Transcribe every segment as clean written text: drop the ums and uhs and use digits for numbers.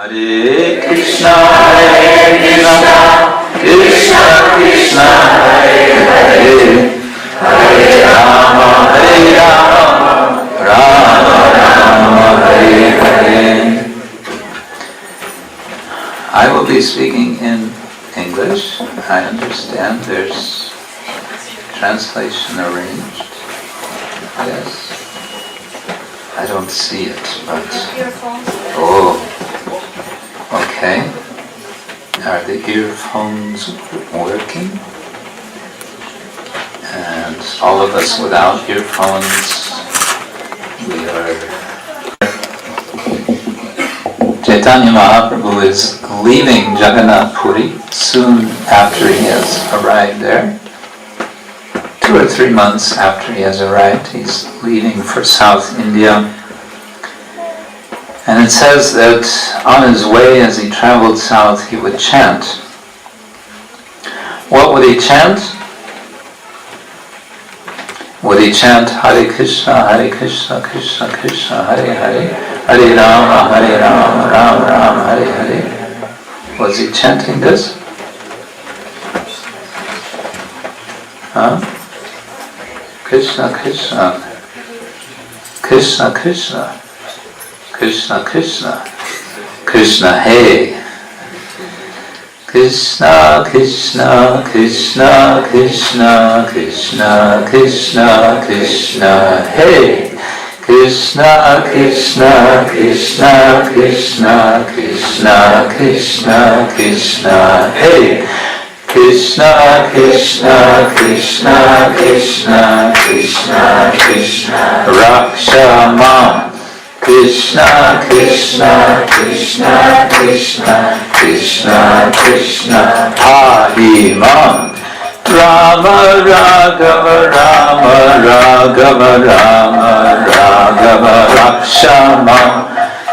Hare Krishna, Krishna Krishna, Hare Hare, Hare Rama, Rama Rama, Hare Hare. I will be speaking in English. I understand there's translation arranged. Yes. I don't see it, but... Oh, okay. Are the earphones working? And all of us without earphones, we are... Chaitanya Mahaprabhu is leaving Jagannath Puri soon after he has arrived there. 2 or 3 months after he has arrived, he's leaving for South India. And it says that on his way, as he traveled south, he would chant. What would he chant? Would he chant Hare Krishna, Krishna Krishna, Hare Hare, Hare Rama, Rama Rama, Hare Hare? Was he chanting this? Huh? Krishna Krishna, Krishna Krishna, Krishna Krishna, Krishna Hey, Krishna Krishna, Krishna Krishna, Krishna Krishna, Krishna Hey, Krishna Krishna, Krishna Krishna, Krishna Krishna, Krishna Hey. Krishna Krishna, Krishna Krishna, Krishna Krishna, Rakshamam. Krishna Krishna, Krishna Krishna, Krishna Krishna, Pahimam. Rama Raghava, Rama Raghava, Rama Raghava, Rakshamam.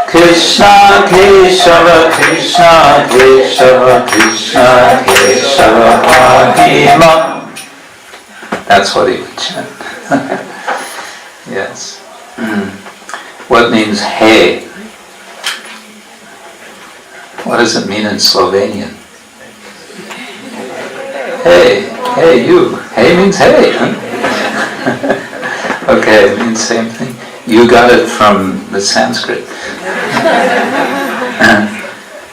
Krishna Keshava, Krishna Keshava, Krishna Keshava, Pahima. That's what he would chant. Yes. What means hey? What does it mean in Slovenian? Hey, hey you. Hey means hey. Okay, it means same thing. You got it from the Sanskrit.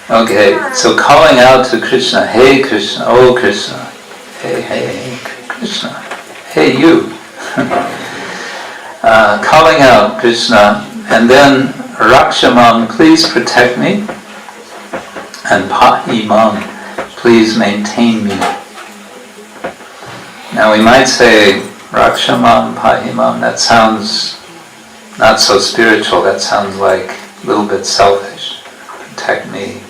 Okay, so calling out to Krishna, hey Krishna, oh Krishna, hey, hey, hey Krishna, hey you. Calling out Krishna, and then Rakshamam, please protect me, and Pahimam, please maintain me. Now we might say Rakshamam, Pahimam, that sounds not so spiritual, that sounds like a little bit selfish. Protect me,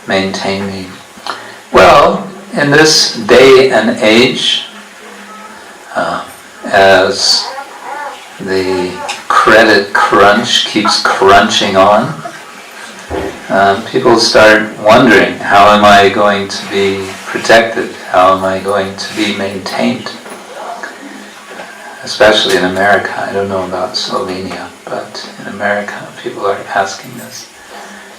maintain me. Well, in this day and age, as the credit crunch keeps crunching on, people start wondering, how am I going to be protected? How am I going to be maintained? Especially in America. I don't know about Slovenia, but in America people are asking this.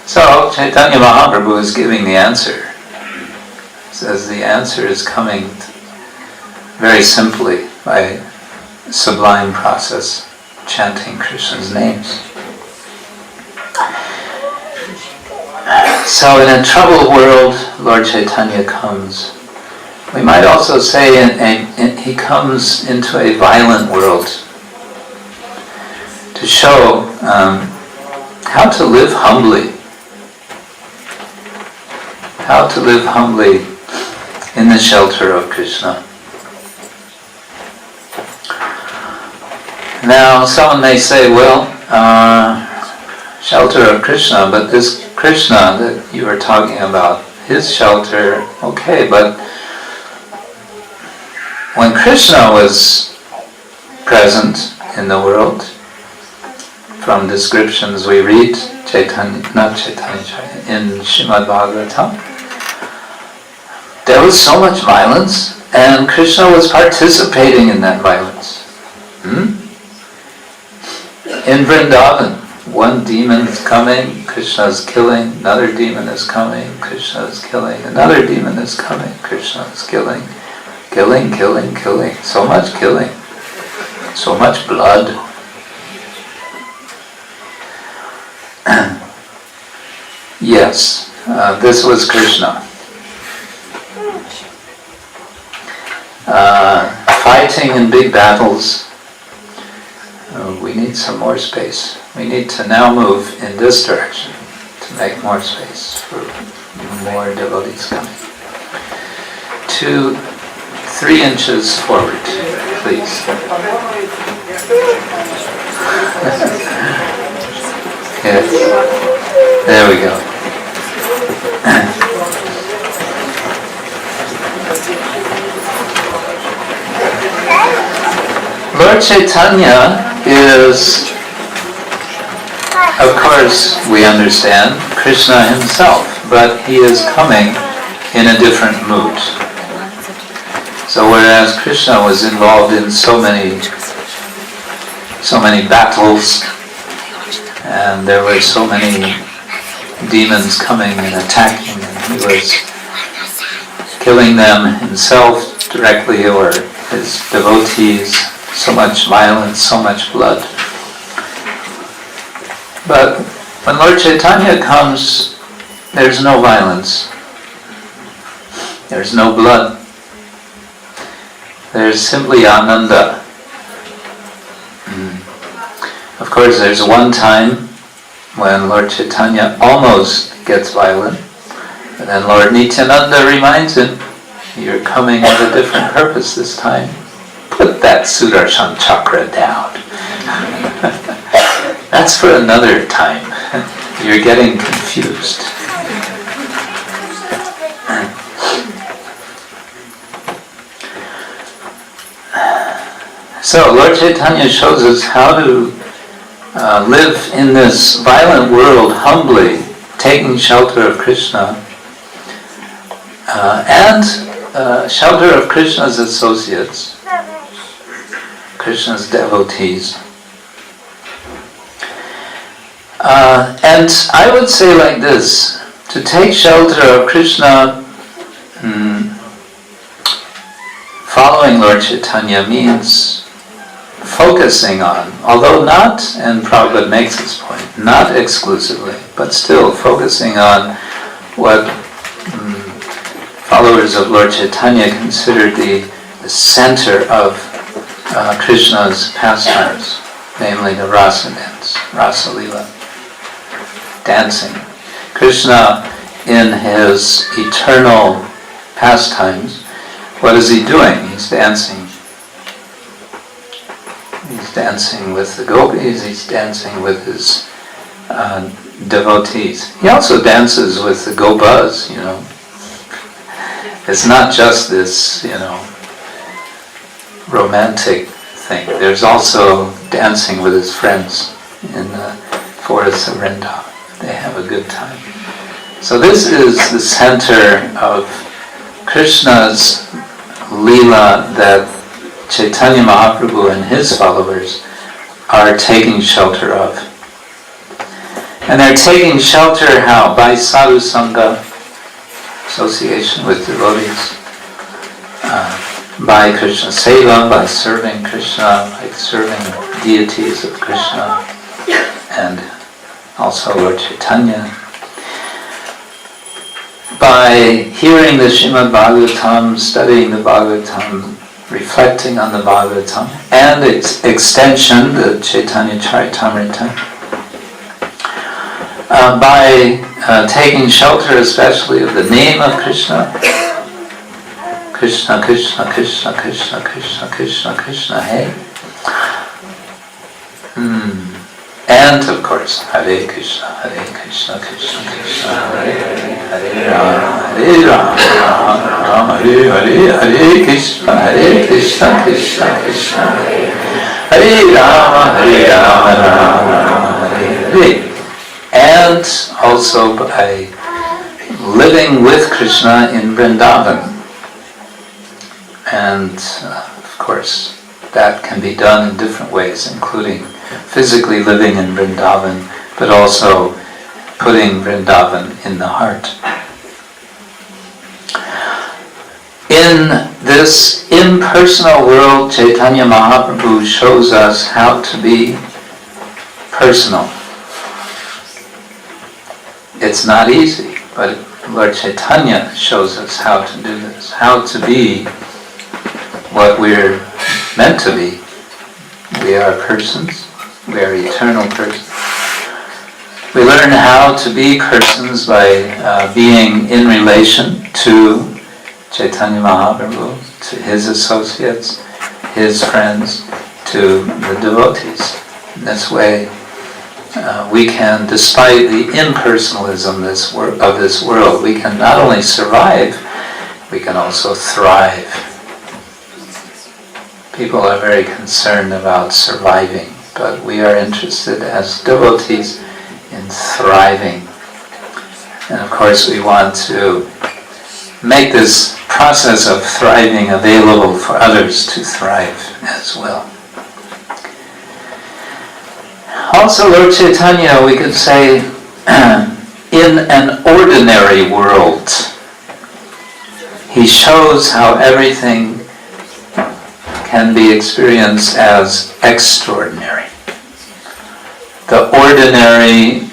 So Chaitanya Mahaprabhu is giving the answer. He says the answer is coming very simply by sublime process, chanting Krishna's names. So in a troubled world, Lord Chaitanya comes. We might also say he comes into a violent world to show how to live humbly. How to live humbly in the shelter of Krishna. Now someone may say, well, shelter of Krishna, but this Krishna that you are talking about, his shelter, okay, but when Krishna was present in the world, from descriptions we read, in Srimad Bhagavatam, there was so much violence, and Krishna was participating in that violence. In Vrindavan, one demon is coming, Krishna is killing, another demon is coming, Krishna is killing, another demon is coming, Krishna is killing, killing, killing, killing, so much killing, so much blood. Yes, this was Krishna. Fighting in big battles. We need some more space. We need to now move in this direction to make more space for more devotees coming. 2, 3 inches forward, please. Yes. There we go. Lord Chaitanya is, of course, we understand, Krishna himself, but he is coming in a different mood. So whereas Krishna was involved in so many battles, and there were so many demons coming and attacking, and he was killing them himself directly or his devotees, so much violence, so much blood. But when Lord Chaitanya comes, there's no violence, there's no blood, there's simply Ananda. Of course, there's one time when Lord Chaitanya almost gets violent, and then Lord Nityananda reminds him, you're coming with a different purpose this time. Put that Sudarshan chakra down. That's for another time. You're getting confused. So Lord Chaitanya shows us how to live in this violent world humbly, taking shelter of Krishna and shelter of Krishna's associates, Krishna's devotees. And I would say like this, to take shelter of Krishna, following Lord Chaitanya means focusing on, although not, and Prabhupada makes this point, not exclusively, but still focusing on what followers of Lord Chaitanya consider the center of Krishna's pastimes, namely the rasa dance, rasa lila, dancing. Krishna, in his eternal pastimes, what is he doing? He's dancing. He's dancing with the gopis, he's dancing with his devotees. He also dances with the gopas, It's not just this, romantic thing. There's also dancing with his friends in the forests of Vrindavan. They have a good time. So this is the center of Krishna's Leela that Chaitanya Mahaprabhu and his followers are taking shelter of. And they're taking shelter how? By sadhu sangha, association with devotees, by Krishna seva, by serving Krishna, by serving deities of Krishna, and also Lord Chaitanya, by hearing the Srimad Bhagavatam, studying the Bhagavatam, reflecting on the Bhagavatam, and its extension, the Chaitanya Charitamrita, by taking shelter especially of the name of Krishna, Krishna, Krishna, Krishna, Krishna, Krishna, Krishna, Krishna, hey. And of course, Hare Krishna, Krishna, Krishna, Hare Hare, Hare Rama, Rama, Hare Hare, Hare Krishna, Krishna, Krishna, Hare Rama, Rama, Rama, Hare Hare. And also by living with Krishna in Vrindavan. And of course, that can be done in different ways, including physically living in Vrindavan, but also putting Vrindavan in the heart. In this impersonal world, Chaitanya Mahaprabhu shows us how to be personal. It's not easy, but Lord Chaitanya shows us how to do this, how to be what we're meant to be. We are persons, we are eternal persons. We learn how to be persons by being in relation to Chaitanya Mahaprabhu, to his associates, his friends, to the devotees. In this way, we can, despite the impersonalism of this world, we can not only survive, we can also thrive. People are very concerned about surviving, but we are interested as devotees in thriving. And of course we want to make this process of thriving available for others to thrive as well. Also, Lord Chaitanya, we could say, in an ordinary world, he shows how everything can be experienced as extraordinary. The ordinary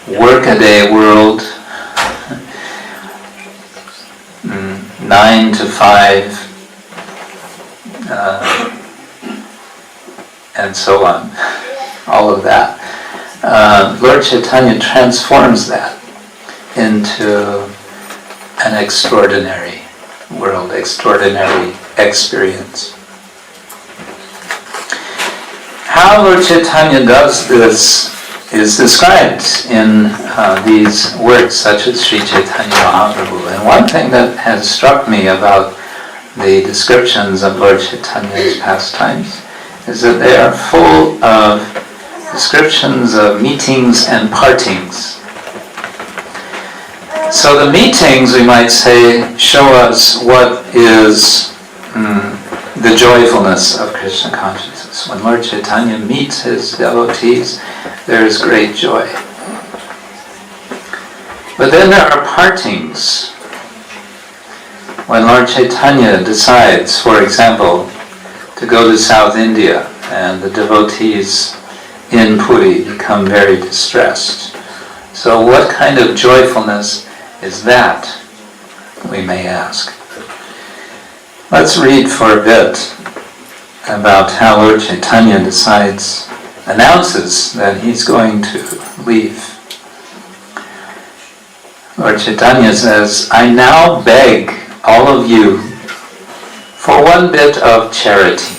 workaday world, 9 to 5, and so on, all of that. Lord Chaitanya transforms that into an extraordinary world, extraordinary experience. How Lord Chaitanya does this is described in these works such as Sri Chaitanya Mahaprabhu. And one thing that has struck me about the descriptions of Lord Chaitanya's pastimes is that they are full of descriptions of meetings and partings. So the meetings, we might say, show us what is the joyfulness of Krishna consciousness. When Lord Chaitanya meets his devotees, there is great joy. But then there are partings. When Lord Chaitanya decides, for example, to go to South India, and the devotees in Puri become very distressed. So what kind of joyfulness is that, we may ask? Let's read for a bit about how Lord Chaitanya announces that he's going to leave. Lord Chaitanya says, "I now beg all of you for one bit of charity.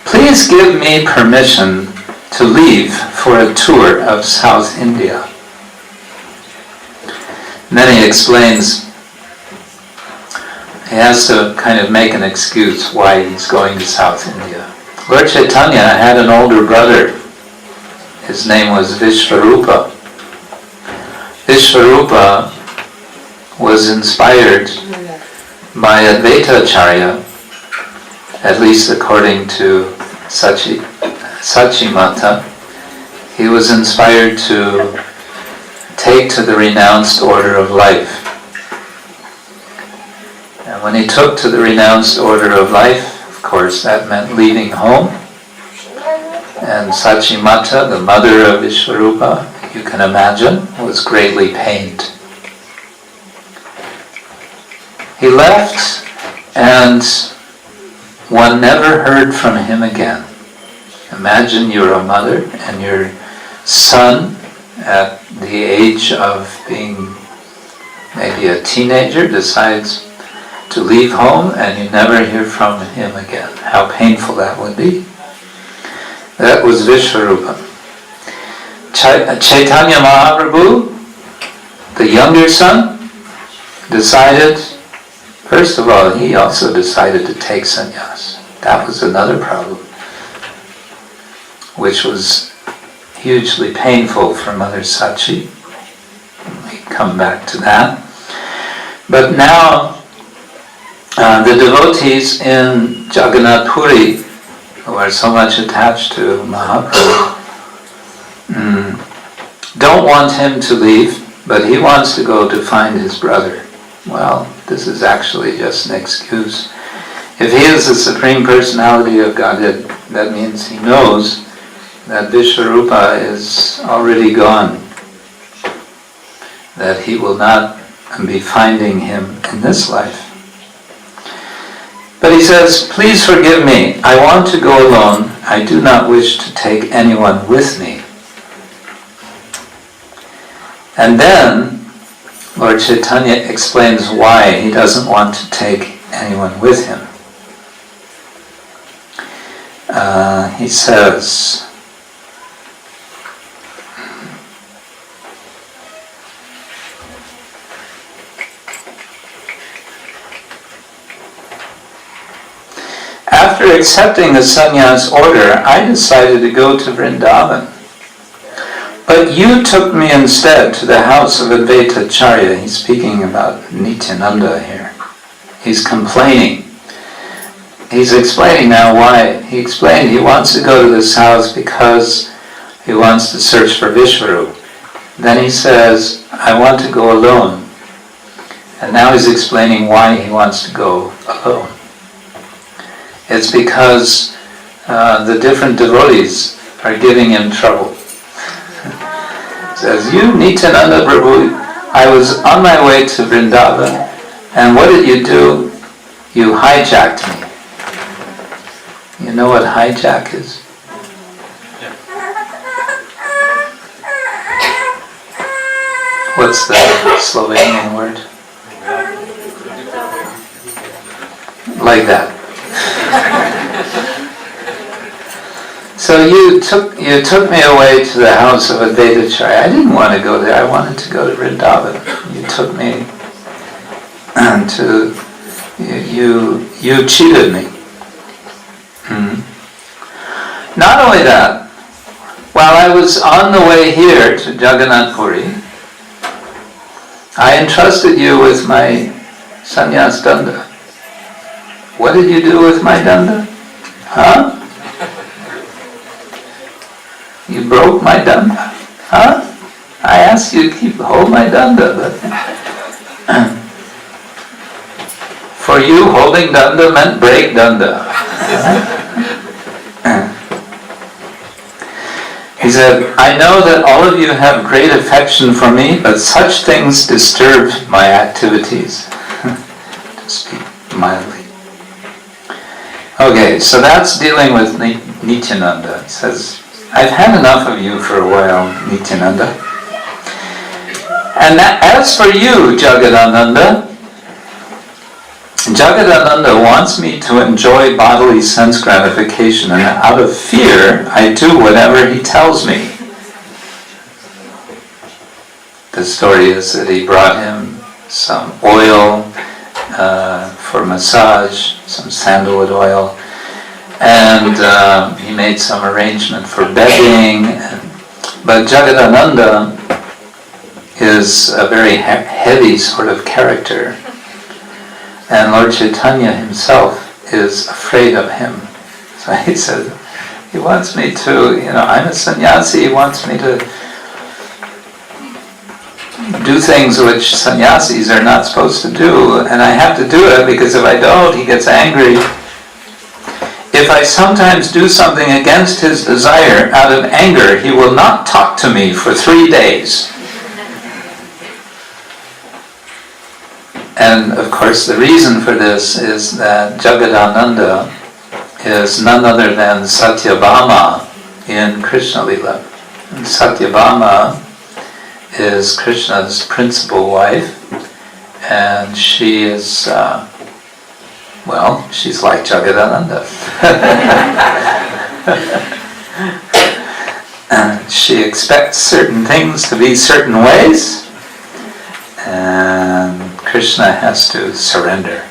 Please give me permission to leave for a tour of South India." And then he explains, he has to kind of make an excuse why he's going to South India. Lord Chaitanya had an older brother. His name was Vishvarupa. Vishvarupa was inspired by Advaita Acharya, at least according to Sachimata. He was inspired to take to the renounced order of life. And when he took to the renounced order of life, of course, that meant leaving home. And Sachimata, the mother of Vishvarupa, you can imagine, was greatly pained. He left, and one never heard from him again. Imagine you're a mother, and your son, at the age of being maybe a teenager, decides to leave home, and you never hear from him again. How painful that would be. That was Vishvarupa. Chaitanya Mahaprabhu, the younger son, decided, first of all, he also decided to take sannyas. That was another problem, which was hugely painful for Mother Sachi. We come back to that. But now, the devotees in Jagannath Puri, who are so much attached to Mahaprabhu, don't want him to leave, but he wants to go to find his brother. Well, this is actually just an excuse. If he is the Supreme Personality of Godhead, that means he knows that Vishvarupa is already gone, that he will not be finding him in this life. But he says, please forgive me, I want to go alone, I do not wish to take anyone with me. And then Lord Chaitanya explains why he doesn't want to take anyone with him. He says, after accepting the sannyas order, I decided to go to Vrindavan. But you took me instead to the house of Advaita Acharya. He's speaking about Nityananda here. He's complaining. He's explaining now why. He explained he wants to go to this house because he wants to search for Vishvaru. Then he says, I want to go alone. And now he's explaining why he wants to go alone. It's because the different devotees are giving him trouble. He says, you Nityananda Prabhu, I was on my way to Vrindavan, and what did you do? You hijacked me. You know what hijack is? What's the Slovenian word? Like that. So you took me away to the house of Advaita Acharya. I didn't want to go there. I wanted to go to Vrindavan. You took me to you cheated me. Not only that, while I was on the way here to Jagannath Puri, I entrusted you with my sannyas danda. What did you do with my danda? Huh? You broke my danda? Huh? I asked you to hold my danda, but for you, holding danda meant break danda. He said, I know that all of you have great affection for me, but such things disturb my activities. To speak mildly. Okay, so that's dealing with Nityananda. It says, I've had enough of you for a while, Nityananda. And as for you, Jagadananda, Jagadananda wants me to enjoy bodily sense gratification, and out of fear, I do whatever he tells me. The story is that he brought him some oil for massage, some sandalwood oil, and he made some arrangement for bedding. But Jagadananda is a very heavy sort of character. And Lord Chaitanya himself is afraid of him. So he said, he wants me to, I'm a sannyasi, he wants me to do things which sannyasis are not supposed to do, and I have to do it because if I don't, he gets angry. If I sometimes do something against his desire out of anger, he will not talk to me for 3 days. And of course the reason for this is that Jagadananda is none other than Satyabhama in Krishna Lila. And Satyabhama is Krishna's principal wife, and she is, she's like Jagadananda. She expects certain things to be certain ways, and Krishna has to surrender.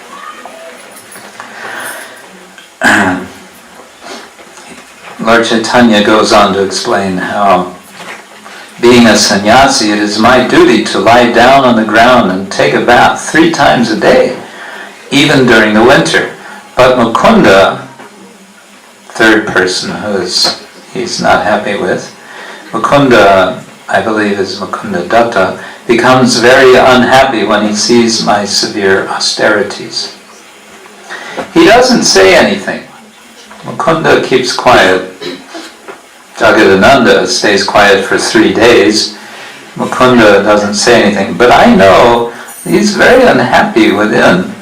Lord Chaitanya goes on to explain how, being a sannyasi, it is my duty to lie down on the ground and take a bath 3 times a day, even during the winter. But Mukunda, third person he's not happy with, Mukunda I believe is Mukunda Datta, becomes very unhappy when he sees my severe austerities. He doesn't say anything. Mukunda keeps quiet. Jagadananda stays quiet for 3 days. Mukunda doesn't say anything. But I know he's very unhappy within.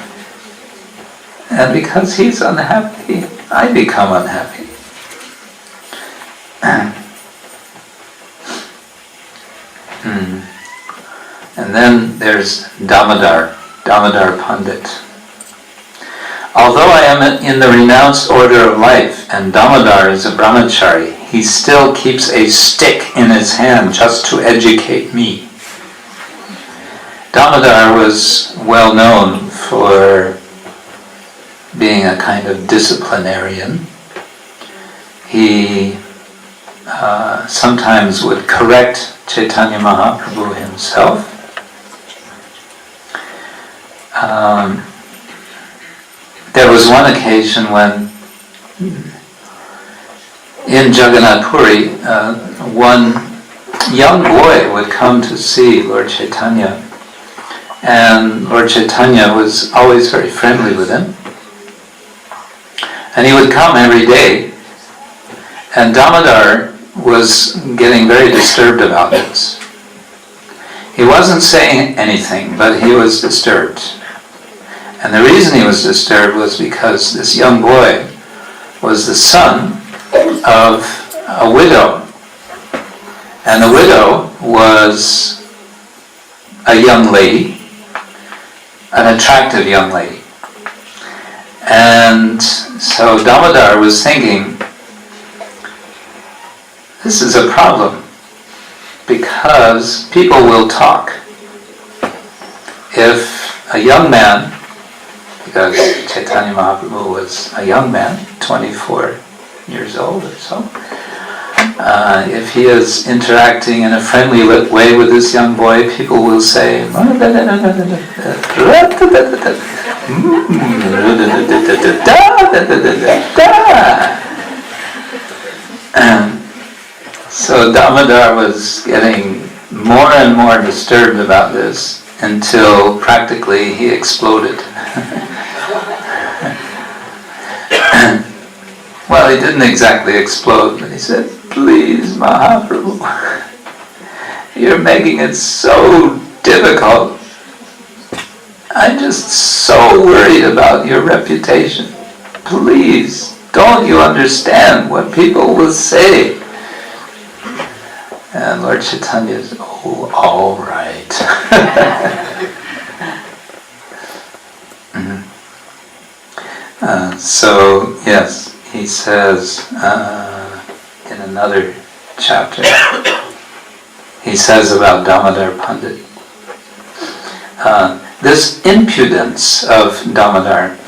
And because he's unhappy, I become unhappy. And then there's Damodar Pandit. Although I am in the renounced order of life and Damodar is a brahmachari, he still keeps a stick in his hand just to educate me. Damodar was well known for being a kind of disciplinarian. He sometimes would correct Chaitanya Mahaprabhu himself. There was one occasion when in Jagannath Puri, one young boy would come to see Lord Chaitanya, and Lord Chaitanya was always very friendly with him. And he would come every day, and Damodar was getting very disturbed about this. He wasn't saying anything, but he was disturbed. And the reason he was disturbed was because this young boy was the son of a widow. And the widow was a young lady, an attractive young lady. And so Damodar was thinking, this is a problem, because people will talk. If a young man, because Chaitanya Mahaprabhu was a young man, 24 years old or so, if he is interacting in a friendly way with this young boy, people will say, so Damodar was getting more and more disturbed about this until practically he exploded. Well, he didn't exactly explode, but he said, please, Mahaprabhu, you're making it so difficult. I'm just so worried about your reputation. Please, don't you understand what people will say? And Lord Chaitanya said, oh, all right. So, yes, he says in another chapter, he says about Damodar Pandit, this impudence of Damodar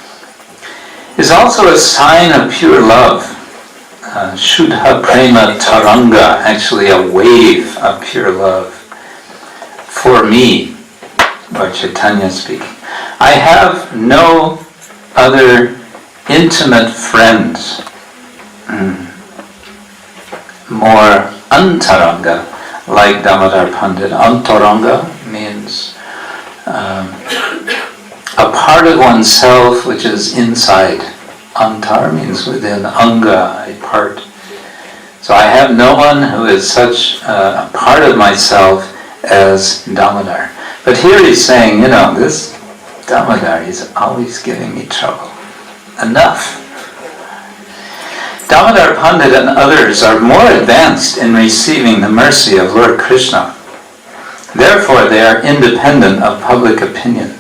is also a sign of pure love. Shuddha Prema Taranga, actually a wave of pure love. For me, Lord Chaitanya speaking, I have no other intimate friends more antaranga like Damodar Pandit. Antaranga means a part of oneself which is inside. Antar means within, anga, a part. So I have no one who is such a part of myself as Damodar. But here he's saying, this Damodar is always giving me trouble. Enough. Damodar Pandit and others are more advanced in receiving the mercy of Lord Krishna. Therefore, they are independent of public opinion.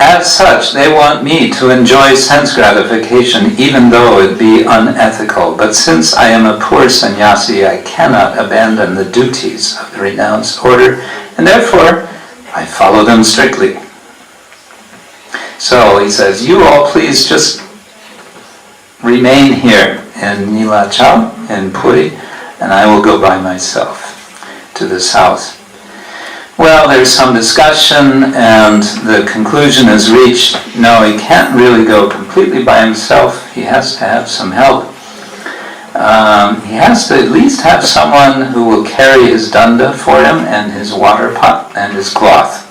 As such, they want me to enjoy sense gratification even though it be unethical. But since I am a poor sannyasi, I cannot abandon the duties of the renounced order, and therefore I follow them strictly. So he says, you all please just remain here in Nilachal, in Puri, and I will go by myself to the south. Well, there's some discussion, and the conclusion is reached. No, he can't really go completely by himself. He has to have some help. he has to at least have someone who will carry his danda for him and his water pot and his cloth.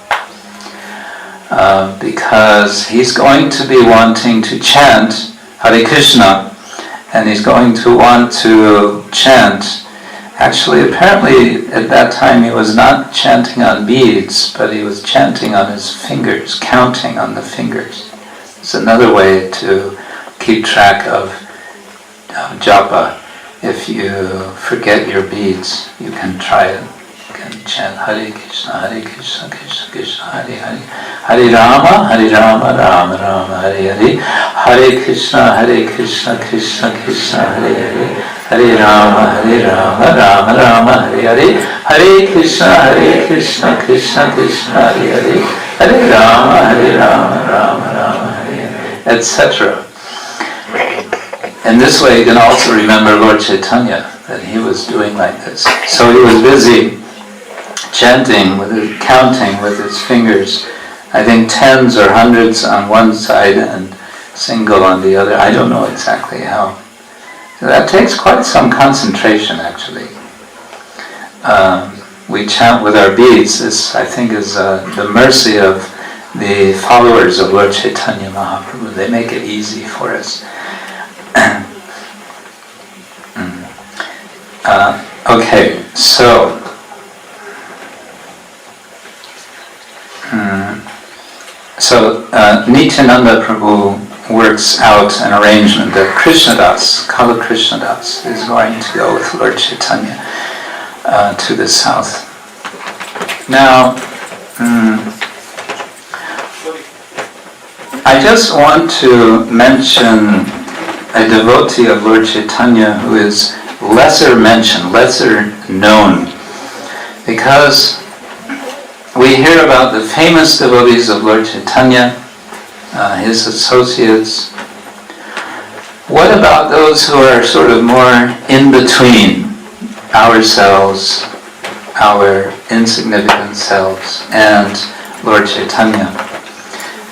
Because he's going to be wanting to chant Hare Krishna, and he's going to want to chant. Actually, apparently at that time he was not chanting on beads, but he was chanting on his fingers, counting on the fingers. It's another way to keep track of japa. If you forget your beads, you can try it. You can chant Hare Krishna, Krishna Krishna, Hare Hare, Hare Rama, Rama Rama, Hare Hare, Hare Krishna, Krishna Krishna, Hare Hare, Hare Rama, Rama Rama, Hare Hare, Hare Krishna, Krishna Krishna, Hare Hare, Hare Rama, Rama Rama, Hare Hare, etc. And this way you can also remember Lord Chaitanya, that he was doing like this. So he was busy chanting, counting with his fingers, I think tens or hundreds on one side and single on the other. I don't know exactly how. So that takes quite some concentration, actually. We chant with our beads. This, I think, is the mercy of the followers of Lord Chaitanya Mahaprabhu. They make it easy for us. Okay, so Nityananda Prabhu works out an arrangement that Krishnadas, Kala Krishnadas, is going to go with Lord Chaitanya to the south. Now, I just want to mention a devotee of Lord Chaitanya who is lesser mentioned, lesser known, because we hear about the famous devotees of Lord Chaitanya, his associates. What about those who are sort of more in between ourselves, our insignificant selves, and Lord Chaitanya?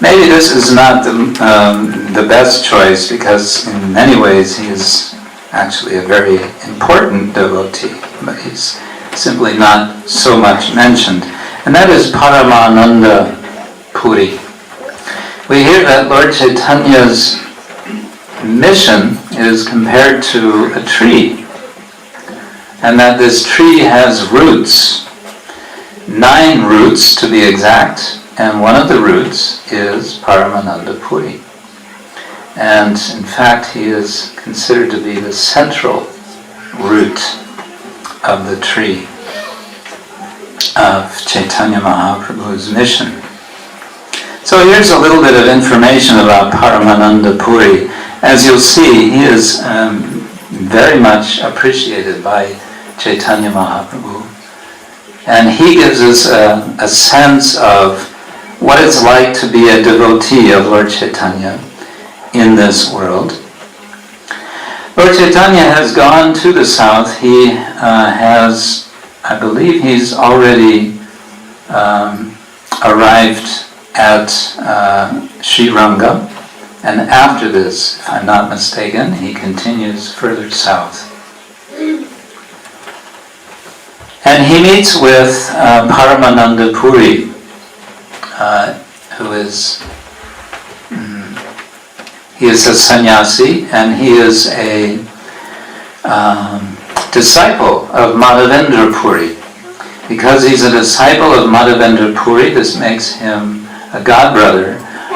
Maybe this is not the best choice, because in many ways he is actually a very important devotee, but he's simply not so much mentioned. And that is Paramananda Puri. We hear that Lord Chaitanya's mission is compared to a tree, and that this tree has roots, 9 roots to be exact, and one of the roots is Paramananda Puri. And in fact, he is considered to be the central root of the tree of Chaitanya Mahaprabhu's mission. So here's a little bit of information about Paramananda Puri. As you'll see, he is very much appreciated by Chaitanya Mahaprabhu. And he gives us a sense of what it's like to be a devotee of Lord Chaitanya in this world. Lord Chaitanya has gone to the south. He has, I believe he's already arrived at Sri Ranga, and after this, if I'm not mistaken, he continues further south. And he meets with Paramananda Puri, who is he is a sannyasi, and he is a disciple of Madhavendra Puri. Because he's a disciple of Madhavendra Puri, this makes him a godbrother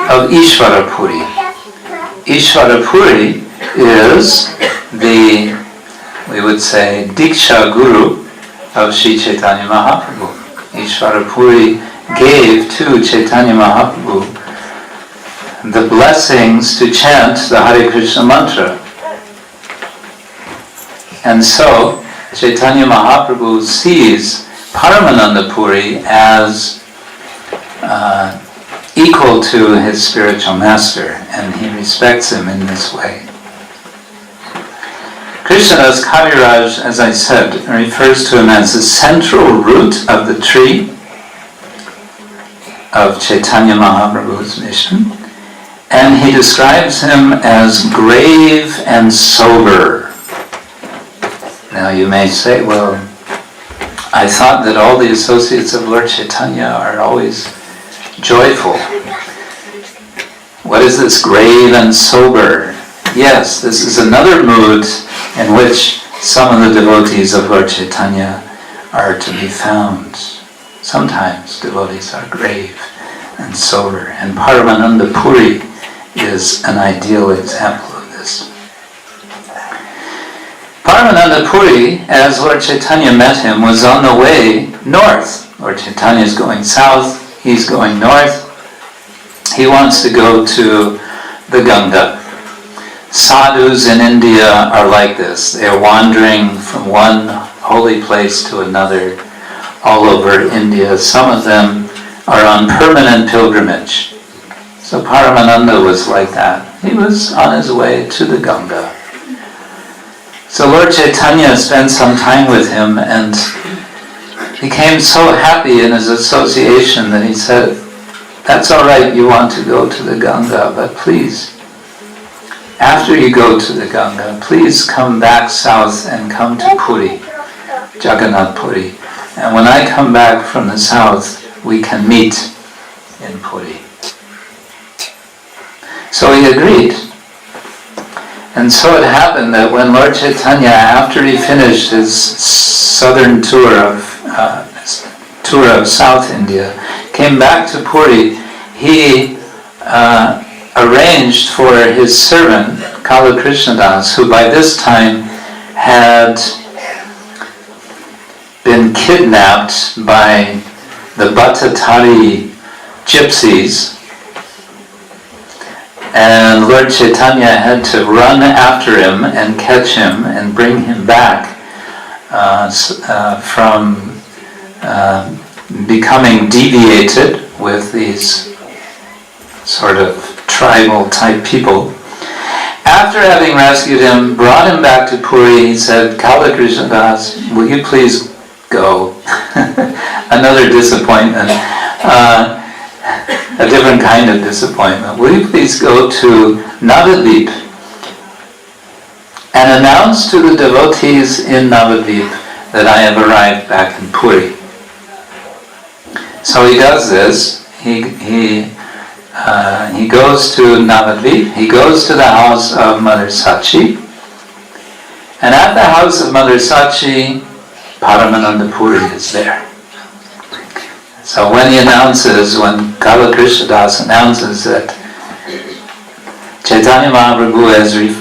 of Ishvara Puri. Ishvara Puri is the, we would say, Diksha Guru of Sri Chaitanya Mahaprabhu. Ishvara Puri gave to Chaitanya Mahaprabhu the blessings to chant the Hare Krishna mantra. And so Chaitanya Mahaprabhu sees Paramananda Puri as equal to his spiritual master, and he respects him in this way. Krishnadas Kaviraj, as I said, refers to him as the central root of the tree of Chaitanya Mahaprabhu's mission, and he describes him as grave and sober. Now you may say, well, I thought that all the associates of Lord Chaitanya are always joyful. What is this grave and sober? Yes, this is another mood in which some of the devotees of Lord Chaitanya are to be found. Sometimes devotees are grave and sober, and Paramananda Puri is an ideal example of this. Paramananda Puri, as Lord Chaitanya met him, was on the way north. Lord Chaitanya is going south, he's going north. He wants to go to the Ganga. Sadhus in India are like this. They are wandering from one holy place to another all over India. Some of them are on permanent pilgrimage. So Paramananda was like that. He was on his way to the Ganga. So Lord Chaitanya spent some time with him and became so happy in his association that he said, that's all right, you want to go to the Ganga, but please, after you go to the Ganga, please come back south and come to Puri, Jagannath Puri. And when I come back from the south, we can meet in Puri. So he agreed. And so it happened that when Lord Chaitanya, after he finished his southern tour of South India, came back to Puri, he arranged for his servant, Gaura Purnima, who by this time had been kidnapped by the Bhattatari gypsies, and Lord Chaitanya had to run after him and catch him and bring him back from becoming deviated with these sort of tribal type people. After having rescued him, brought him back to Puri, he said, Gaura Krishna, will you please go? Another disappointment. A different kind of disappointment. Will you please go to Navadvip and announce to the devotees in Navadvip that I have arrived back in Puri. So he does this. He goes to Navadvip. He goes to the house of Mother Sachi. And at the house of Mother Sachi, Paramananda Puri is there. So when Gaura Krishna announces that Chaitanya Mahaprabhu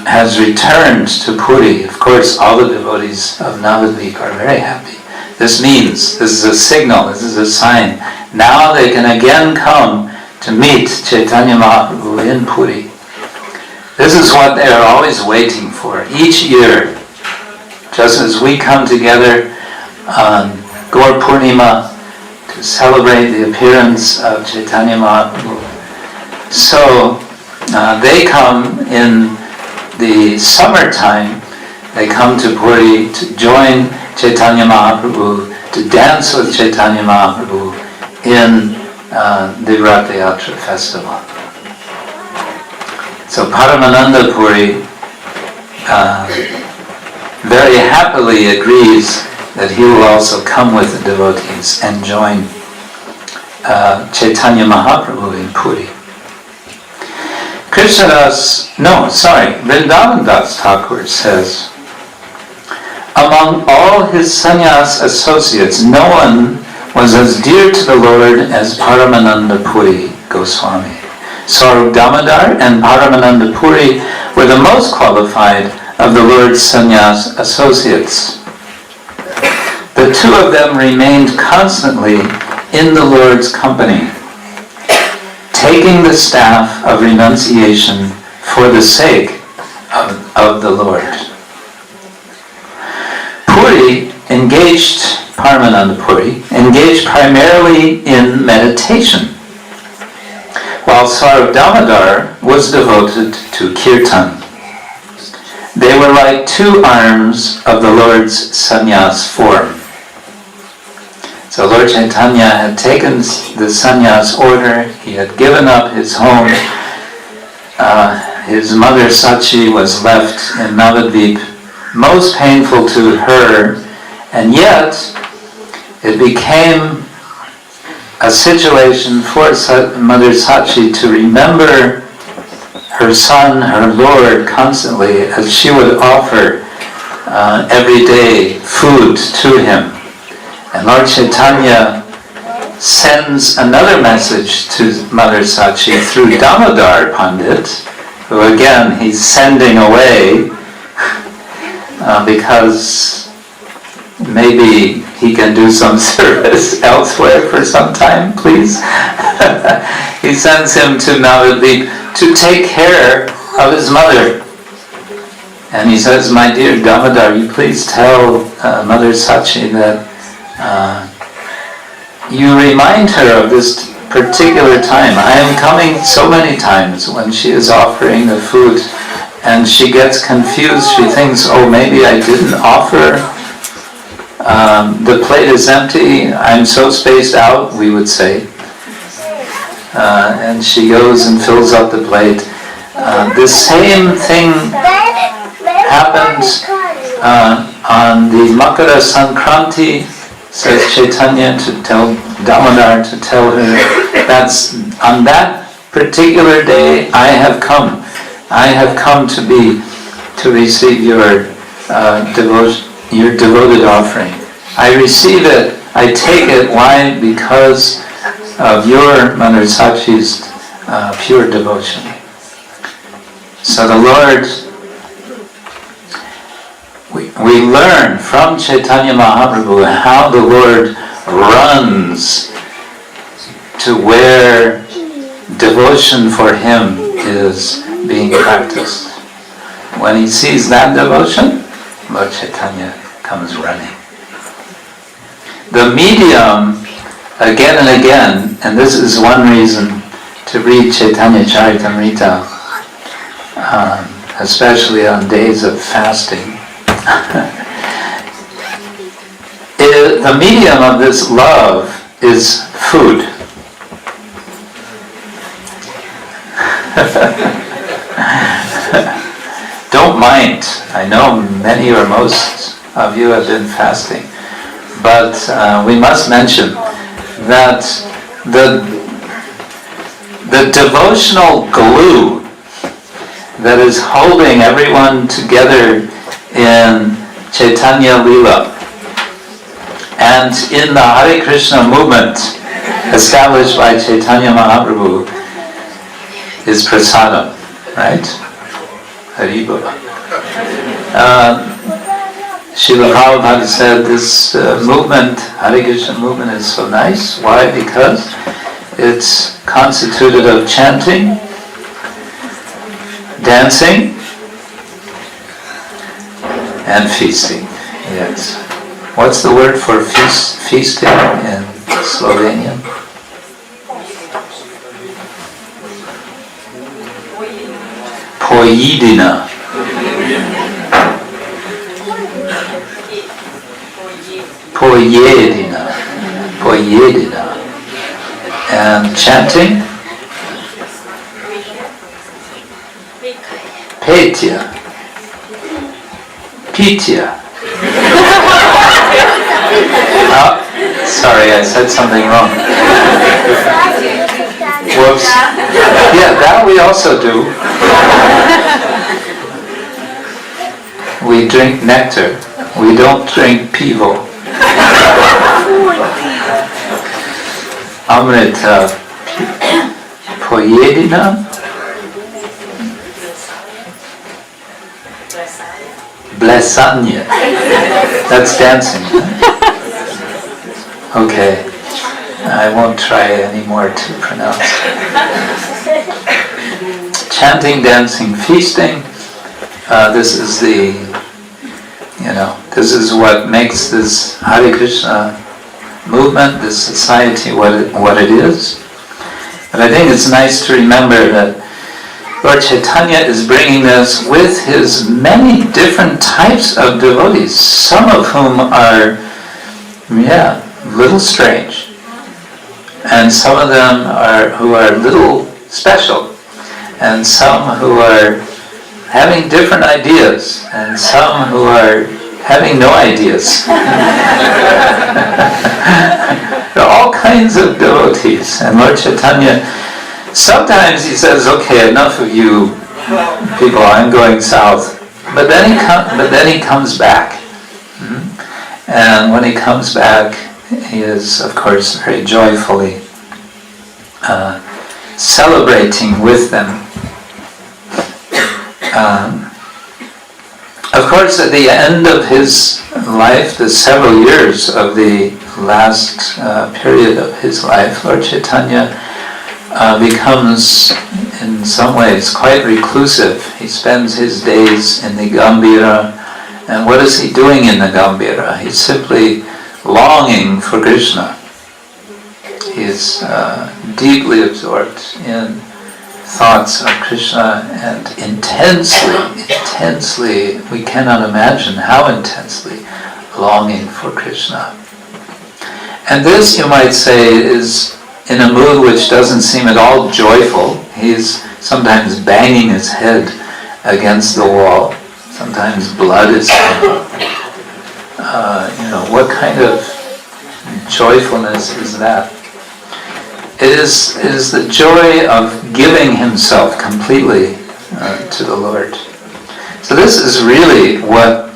has returned to Puri, of course all the devotees of Navadvip are very happy. This is a signal, this is a sign. Now they can again come to meet Chaitanya Mahaprabhu in Puri. This is what they are always waiting for. Each year, just as we come together on Gaura Purnima to celebrate the appearance of Chaitanya Mahaprabhu, so they come in the summertime. They come to Puri to join Chaitanya Mahaprabhu, to dance with Chaitanya Mahaprabhu in the Rath Yatra festival. So Paramananda Puri very happily agrees that he will also come with the devotees and join Chaitanya Mahaprabhu in Puri. Vrindavan Das Thakur says, among all his sannyas associates, no one was as dear to the Lord as Paramananda Puri Goswami. Swarup Damodar and Paramananda Puri were the most qualified of the Lord's sannyas associates. The two of them remained constantly in the Lord's company, taking the staff of renunciation for the sake of the Lord. Paramananda Puri engaged primarily in meditation, while Swarup Damodar was devoted to kirtan. They were like two arms of the Lord's sannyas form. So Lord Chaitanya had taken the sannyas order, he had given up his home, his mother Sachi was left in Navadvip most painful to her, and yet it became a situation for Mother Sachi to remember her son, her Lord, constantly, as she would offer every day food to him. And Lord Chaitanya sends another message to Mother Sachi through Damodar Pandit, who again he's sending away because maybe he can do some service elsewhere for some time, please. He sends him to Navadvip to take care of his mother. And he says, my dear Damodar, you please tell Mother Sachi that you remind her of this particular time. I am coming so many times when she is offering the food and she gets confused. She thinks, oh, maybe I didn't offer. The plate is empty. I'm so spaced out, we would say. And she goes and fills up the plate. The same thing happens on the Makara Sankranti, says Chaitanya, to tell Damodar, to tell her, that's on that particular day I have come. I have come to receive your devoted offering. I receive it, I take it. Why? Because of your Mother Sachi's pure devotion. So the Lord, we learn from Chaitanya Mahaprabhu how the Lord runs to where devotion for him is being practiced. When he sees that devotion, Lord Chaitanya comes running. The medium, again and again, and this is one reason to read Chaitanya Charitamrita, especially on days of fasting. The medium of this love is food. Don't mind. I know many or most of you have been fasting, but we must mention that the devotional glue that is holding everyone together in Chaitanya Lila and in the Hare Krishna movement established by Chaitanya Mahaprabhu is prasadam, right? Haribo. Srila Prabhupada said this movement, Hare Krishna movement, is so nice. Why? Because it's constituted of chanting, dancing, and feasting. Yes. What's the word for feasting in Slovenian? Pojedina. Pojedina. Pojedina. And chanting? Petya. Pitya. Sorry, I said something wrong. Whoops. Yeah, that we also do. We drink nectar. We don't drink pivo. Amrita. Pojedina. Blesanya. That's dancing. Okay. I won't try anymore to pronounce. Chanting, dancing, feasting. This is this is what makes this Hare Krishna movement, this society, what it is. But I think it's nice to remember that Lord Chaitanya is bringing this with his many different types of devotees, some of whom are, little strange, and some of them who are little special, and some who are having different ideas, and some who are having no ideas. There are all kinds of devotees, and Lord Chaitanya, sometimes he says, okay, enough of you people, I'm going south. But then he comes back. And when he comes back, he is, of course, very joyfully celebrating with them. Of course, at the end of his life, the several years of the last period of his life, Lord Chaitanya becomes, in some ways, quite reclusive. He spends his days in the Gambira, and what is he doing in the Gambira? He's simply longing for Krishna. He is deeply absorbed in thoughts of Krishna, and intensely, we cannot imagine how intensely longing for Krishna. And this, you might say, is in a mood which doesn't seem at all joyful. He's sometimes banging his head against the wall. Sometimes blood is coming. What kind of joyfulness is that? It is the joy of giving himself completely to the Lord. So this is really what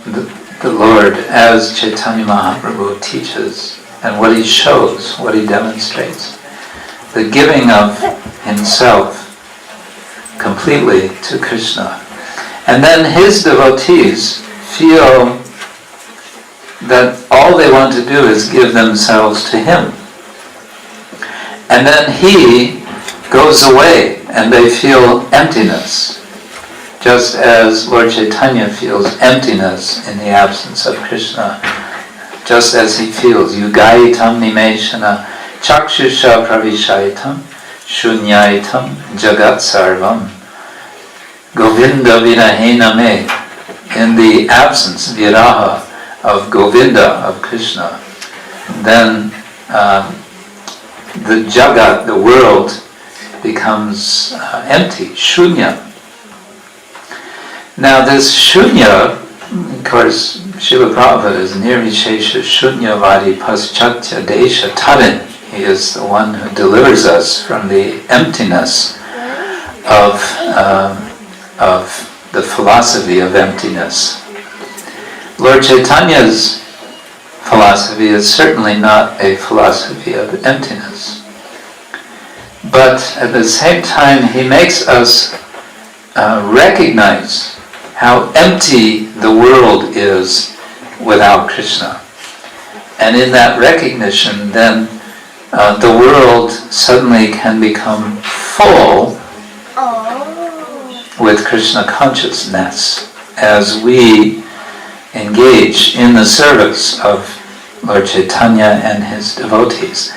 the Lord, as Chaitanya Mahaprabhu, teaches, and what he shows, what he demonstrates. The giving of himself completely to Krishna. And then his devotees feel that all they want to do is give themselves to him. And then he goes away and they feel emptiness, just as Lord Chaitanya feels emptiness in the absence of Krishna, just as he feels yugaitam nimeshana chakshusha pravishaitam shunyaitam jagat sarvam Govinda virahena me. In the absence, viraha, of Govinda, of Krishna, then the jagat, the world, becomes empty, shunya. Now this shunya, of course, Srila Prabhupada is nirvishesha shunyavadi paschatya desha tarin. He is the one who delivers us from the emptiness of the philosophy of emptiness. Lord Chaitanya's philosophy is certainly not a philosophy of emptiness. But at the same time, he makes us recognize how empty the world is without Krishna. And in that recognition, then the world suddenly can become full with Krishna consciousness as we engage in the service of Lord Chaitanya and his devotees.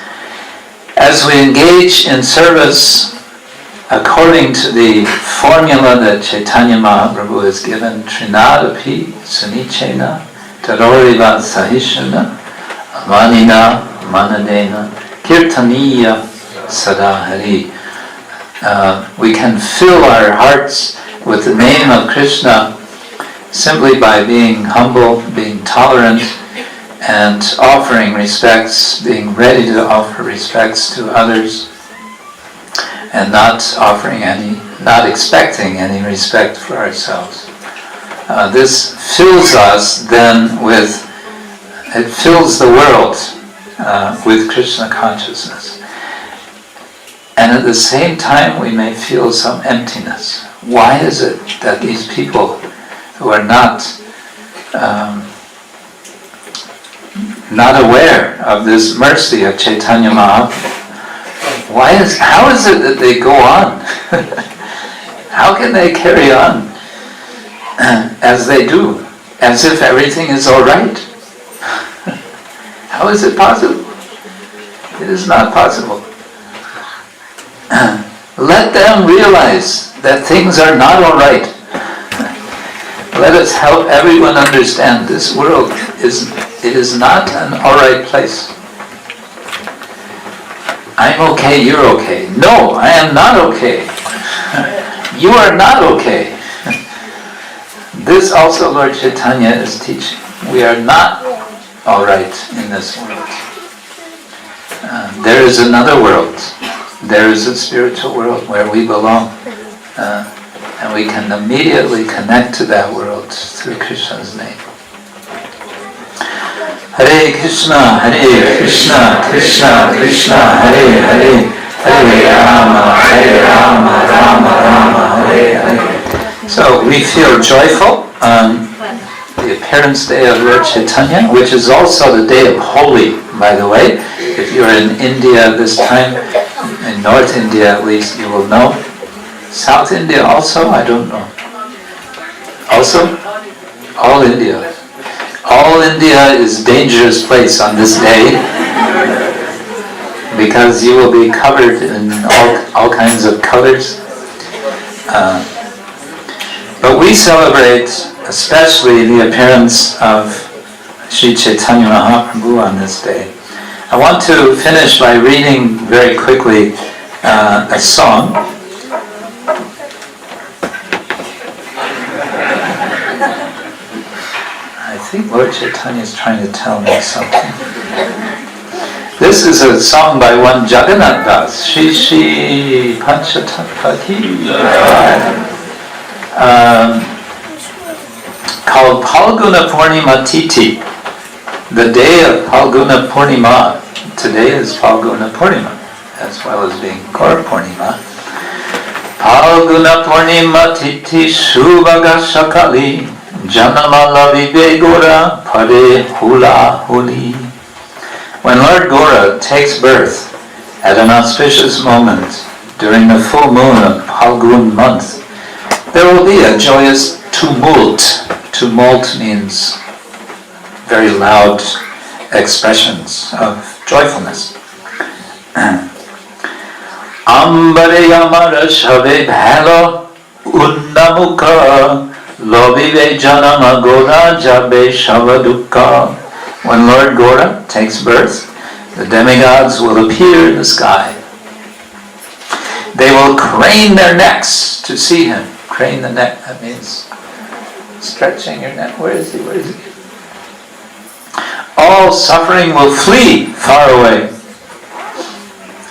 As we engage in service according to the formula that Chaitanya Mahaprabhu has given, Trinadapi Sunichena Taroriva Sahishana Amanina Manadena Kirtaniya Sadahari. We can fill our hearts with the name of Krishna simply by being humble, being tolerant, and offering respects, being ready to offer respects to others, and not expecting any respect for ourselves. This fills us then it fills the world with Krishna consciousness. And at the same time, we may feel some emptiness. Why is it that these people who are not aware of this mercy of Chaitanya Mahaprabhu, how is it that they go on? How can they carry on as they do, as if everything is all right? How is it possible? It is not possible. Let them realize that things are not all right. Let us help everyone understand this world is not an all right place. I'm okay, you're okay. No, I am not okay. You are not okay. This also Lord Chaitanya is teaching. We are not all right in this world. There is another world. There is a spiritual world where we belong. And we can immediately connect to that world through Krishna's name. Hare Krishna, Krishna Krishna, Hare Hare, Hare Rama, Rama Rama, Hare Hare. So we feel joyful on the appearance day of Lord Chaitanya, which is also the day of Holi, by the way. If you're in India this time, in North India at least, you will know. South India also, I don't know. Also, all India. All India is a dangerous place on this day because you will be covered in all kinds of colors. But we celebrate especially the appearance of Sri Chaitanya Mahaprabhu on this day. I want to finish by reading very quickly a song. I think Lord Chaitanya is trying to tell me something. This is a song by one Jagannath Das, Shri Panchatattva, called Phalguna Purnima Titi, the day of Phalguna Purnima. Today is Phalguna Purnima, as well as being Gaura Purnima. Phalguna Purnima Titi Shubhaga Shakali Janamala Vivegora Pade Hula Huli. When Lord Gaura takes birth at an auspicious moment during the full moon of Phalgun month, there will be a joyous tumult. Tumult means very loud expressions of joyfulness. Ambare Yamara Shave Bhalo Unnamukha Lobive Janama Gora Jabe Shavaduka. When Lord Gaura takes birth, the demigods will appear in the sky. They will crane their necks to see him. Crane the neck, that means stretching your neck. Where is he? Where is he? All suffering will flee far away.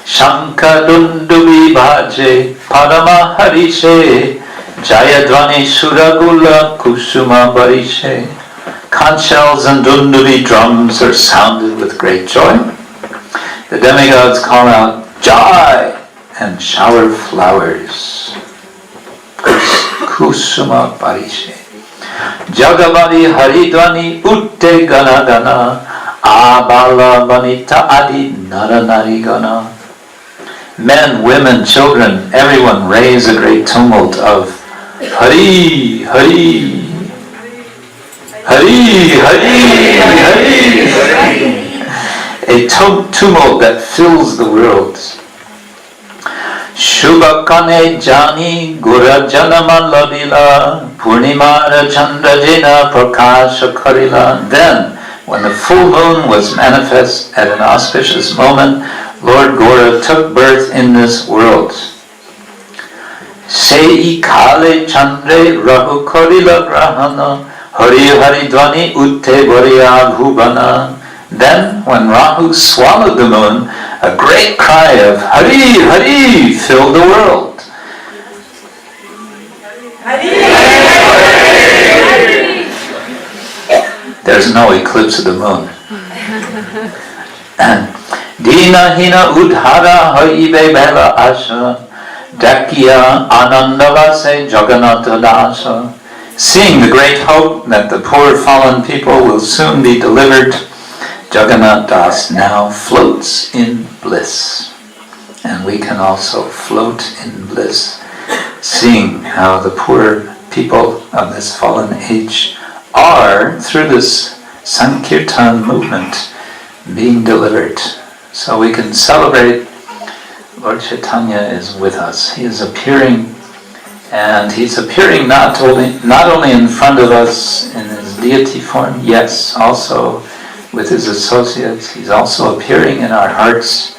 Shanka Dundubi Bhaje Padama Harishe Jayadvani Suragula Kusuma Barishe. Conch shells and dundubi drums are sounded with great joy. The demigods call out Jai and shower flowers. Kusuma Barishe. Jagabadi Haridvani Utte Gana Gana Abala Vanita Adi Nara Nari Gana. Men, women, children, everyone raise a great tumult of Hari, Hari, Hari, Hari, Hari. A tumult that fills the world. Shubhakane Jani Gura Janama Lavila Purnimara Chandrajena Prakasha Karila. Then, when the full moon was manifest at an auspicious moment, Lord Gaura took birth in this world. Sei Kale Chandre Rahu Karila Grahana Hari Hari Dvani Utte Bariya Bhubana. Then, when Rahu swallowed the moon, a great cry of Hari Hari filled the world. There's no eclipse of the moon. Dina hina udhara haive bela asha Dakya anandavase Jagannatha dasa. Seeing the great hope that the poor fallen people will soon be delivered, Jagannath Das now floats in bliss. And we can also float in bliss, seeing how the poor people of this fallen age are, through this Sankirtan movement, being delivered. So we can celebrate Lord Chaitanya is with us. He is appearing, and he's appearing not only in front of us in his deity form, yes, also with his associates. He's also appearing in our hearts,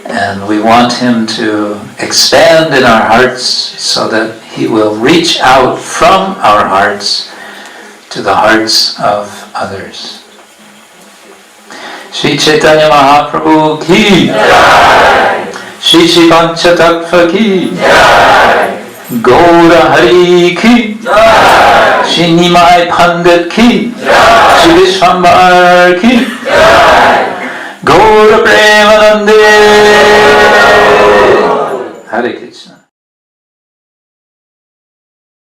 and we want him to expand in our hearts so that He will reach out from our hearts to the hearts of others. Shri Chaitanya Mahaprabhu ki Jai. Shri Shri Panchatattva ki Jai. Gaura Hari ki Jai. Shri Nimai Pandit ki Jai. Shri Vishwambar ki